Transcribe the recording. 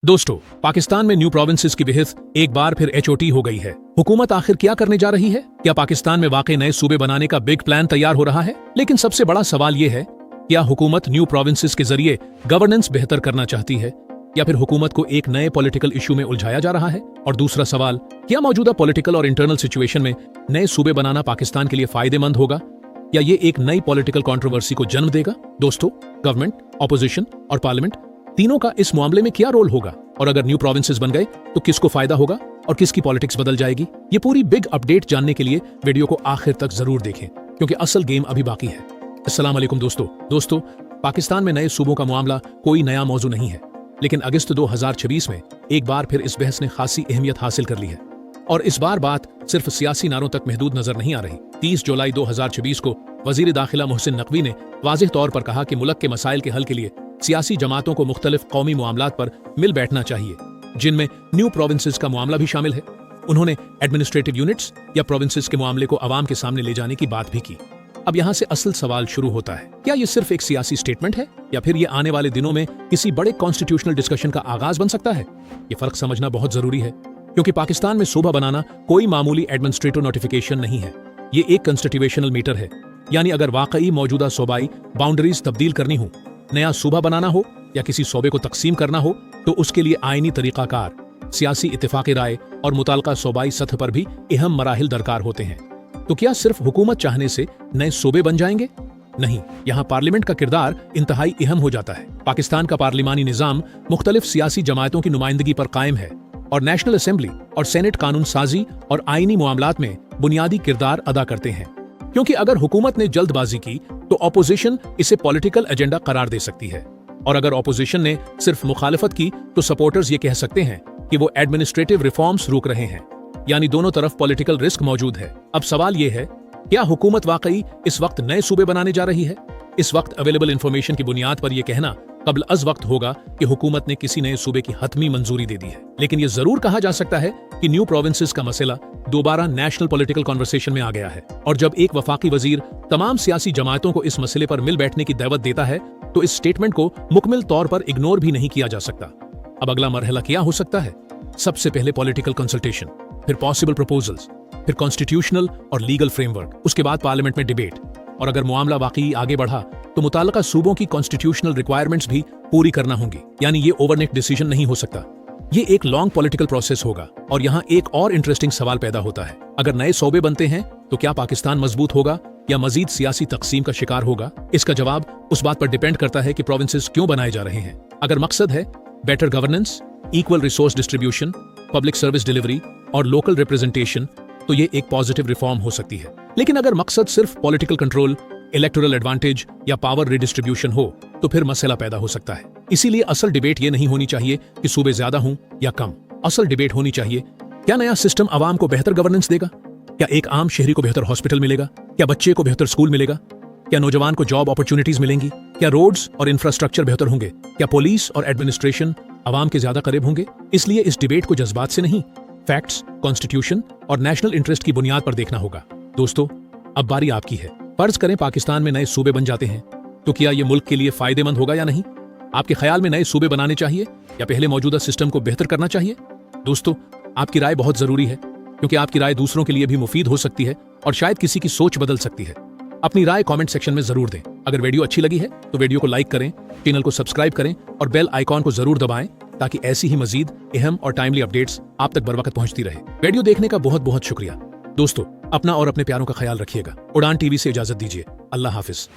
दोस्तों, पाकिस्तान में new provinces की बिहिस एक बार फिर एचओटी हो गई है। हुकूमत आखिर क्या करने जा रही है? क्या पाकिस्तान में वाकई नए सूबे बनाने का बिग प्लान तैयार हो रहा है? लेकिन सबसे बड़ा सवाल ये है, क्या हुकूमत न्यू प्रोविंसेस के जरिए गवर्नेंस बेहतर करना चाहती है या फिर हुकूमत को एक नए पॉलिटिकल इशू में उलझाया जा रहा है? और दूसरा सवाल, क्या मौजूदा पॉलिटिकल और इंटरनल सिचुएशन में नए सूबे बनाना पाकिस्तान के लिए फायदेमंद होगा या ये एक नई पॉलिटिकल कंट्रोवर्सी को जन्म देगा? दोस्तों, गवर्नमेंट, ऑपोजिशन और पार्लियामेंट तीनों का इस मामले में क्या रोल होगा? और अगर न्यू प्रोविंसेस बन गए तो किसको फायदा होगा और किसकी पॉलिटिक्स बदल जाएगी? ये पूरी बिग अपडेट जानने के लिए वीडियो को आखिर तक जरूर देखें, क्योंकि असल गेम अभी बाकी है। अस्सलाम वालेकुम दोस्तों, पाकिस्तान में नए सूबों का मामला कोई नया मौजू नहीं है, लेकिन अगस्त 2026 में एक बार फिर इस बहस ने खासी अहमियत हासिल कर ली है। और इस बार बात सिर्फ सियासी नारों तक महदूद नजर नहीं आ रही। 30 जुलाई 2026 को वजीर दाखिला मोहसिन नकवी ने वाज़ेह तौर पर कहा कि मुल्क के मसाइल के हल के लिए सियासी जमातों को मुख्तलिफ कौमी मामलात पर मिल बैठना चाहिए, जिनमें न्यू प्रोविंसेस का मामला भी शामिल है। उन्होंने एडमिनिस्ट्रेटिव यूनिट्स या प्रोविंसेस के मामले को आवाम के सामने ले जाने की बात भी की। अब यहाँ से असल सवाल शुरू होता है, क्या ये सिर्फ एक सियासी स्टेटमेंट है या फिर ये आने वाले दिनों में किसी बड़े कॉन्स्टिट्यूशनल डिस्कशन का आगाज बन सकता है? ये फर्क समझना बहुत जरूरी है, क्योंकि पाकिस्तान में सूबा बनाना कोई मामूली एडमिनिस्ट्रेटिव नोटिफिकेशन नहीं है। ये एक कॉन्स्टिट्यूशनल मीटर है, यानी अगर वाकई मौजूदा सूबाई बाउंड्रीज तब्दील करनी हो, नया सूबा बनाना हो या किसी सूबे को तकसीम करना हो, तो उसके लिए आईनी तरीकाकार, सियासी इत्तेफाक़ राय और मुताल्लिका सूबाई सतह पर भी अहम मराहिल दरकार होते हैं। तो क्या सिर्फ हुकूमत चाहने से नए सूबे बन जाएंगे? नहीं, यहाँ पार्लियामेंट का किरदार इंतहाई अहम हो जाता है। पाकिस्तान का पार्लिमानी निज़ाम मुख्तलिफ सियासी जमायतों की नुमाइंदगी पर कायम है और नेशनल असेंबली और सेनेट कानून साजी और आईनी मामलात में बुनियादी किरदार अदा करते हैं। क्योंकि अगर हुकूमत ने जल्दबाजी की तो ऑपोजिशन इसे पॉलिटिकल एजेंडा करार दे सकती है, और अगर ऑपोजिशन ने सिर्फ मुखालिफत की तो सपोर्टर्स ये कह सकते हैं कि वो एडमिनिस्ट्रेटिव रिफॉर्म्स रोक रहे हैं। यानी दोनों तरफ पॉलिटिकल रिस्क मौजूद है। अब सवाल ये है, क्या हुकूमत वाकई इस वक्त नए सूबे बनाने जा रही है? इस वक्त अवेलेबल इंफॉर्मेशन की बुनियाद पर यह कहना कबल अज वक्त होगा कि हुकूमत ने किसी नए सूबे की हतमी मंजूरी दे दी है। लेकिन यह जरूर कहा जा सकता है कि न्यू प्रोविंसेस का मसला दोबारा नेशनल पॉलिटिकल कॉन्वर्सेशन में आ गया है, और जब एक वफाकी वजीर तमाम सियासी जमातों को इस मसले पर मिल बैठने की दावत देता है तो इस स्टेटमेंट को मुकम्मल तौर पर इग्नोर भी नहीं किया जा सकता। अब अगला मरहला क्या हो सकता है? सबसे पहले पॉलिटिकल कंसल्टेशन, फिर पॉसिबल प्रपोजल्स, फिर कॉन्स्टिट्यूशनल और लीगल फ्रेमवर्क, उसके बाद पार्लियामेंट में डिबेट, और अगर मामला वाकई आगे बढ़ा तो मुताल्लिका सूबों की कॉन्स्टिट्यूशनल रिक्वायरमेंट्स भी पूरी करना होंगी। यानी ये ओवरनाइट डिसीजन नहीं हो सकता, ये एक लॉन्ग पॉलिटिकल प्रोसेस होगा। और यहाँ एक और इंटरेस्टिंग सवाल पैदा होता है, अगर नए सूबे बनते हैं तो क्या पाकिस्तान मजबूत होगा या मजीद सियासी तकसीम का शिकार होगा? इसका जवाब उस बात पर डिपेंड करता है कि प्रोविंसेस क्यों बनाए जा रहे हैं। अगर मकसद है better governance, equal resource distribution, public service delivery और लोकल रिप्रेजेंटेशन, तो ये एक पॉजिटिव रिफॉर्म हो सकती है। लेकिन अगर मकसद सिर्फ पॉलिटिकल कंट्रोल, इलेक्टोरल एडवांटेज या पावर रिडिस्ट्रीब्यूशन हो तो फिर मसला पैदा हो सकता है। इसीलिए असल डिबेट ये नहीं होनी चाहिए कि सूबे ज्यादा हों या कम। असल डिबेट होनी चाहिए, क्या नया सिस्टम आवाम को बेहतर गवर्नेंस देगा? क्या एक आम शहरी को बेहतर हॉस्पिटल मिलेगा? क्या बच्चे को बेहतर स्कूल मिलेगा? क्या नौजवान को जॉब अपॉर्चुनिटीज मिलेंगी? क्या रोड्स और इंफ्रास्ट्रक्चर बेहतर होंगे? क्या पुलिस और एडमिनिस्ट्रेशन आवाम के ज्यादा करीब होंगे? इसलिए इस डिबेट को जज्बात से नहीं, फैक्ट्स, कॉन्स्टिट्यूशन और नेशनल इंटरेस्ट की बुनियाद पर देखना होगा। दोस्तों, अब बारी आपकी है। फर्ज करें पाकिस्तान में नए सूबे बन जाते हैं, तो क्या ये मुल्क के लिए फायदेमंद होगा या नहीं? आपके ख्याल में नए सूबे बनाने चाहिए या पहले मौजूदा सिस्टम को बेहतर करना चाहिए? दोस्तों, आपकी राय बहुत जरूरी है, क्योंकि आपकी राय दूसरों के लिए भी मुफीद हो सकती है और शायद किसी की सोच बदल सकती है। अपनी राय कमेंट सेक्शन में जरूर दें। अगर वीडियो अच्छी लगी है तो वीडियो को लाइक करें, चैनल को सब्सक्राइब करें और बेल आइकॉन को जरूर दबाएं, ताकि ऐसी ही मजीद अहम और टाइमली अपडेट्स आप तक बर वक्त पहुंचती रहे। वीडियो देखने का बहुत बहुत शुक्रिया। दोस्तों, अपना और अपने प्यारों का ख्याल रखिएगा। उड़ान टीवी से इजाजत दीजिए। अल्लाह हाफिज।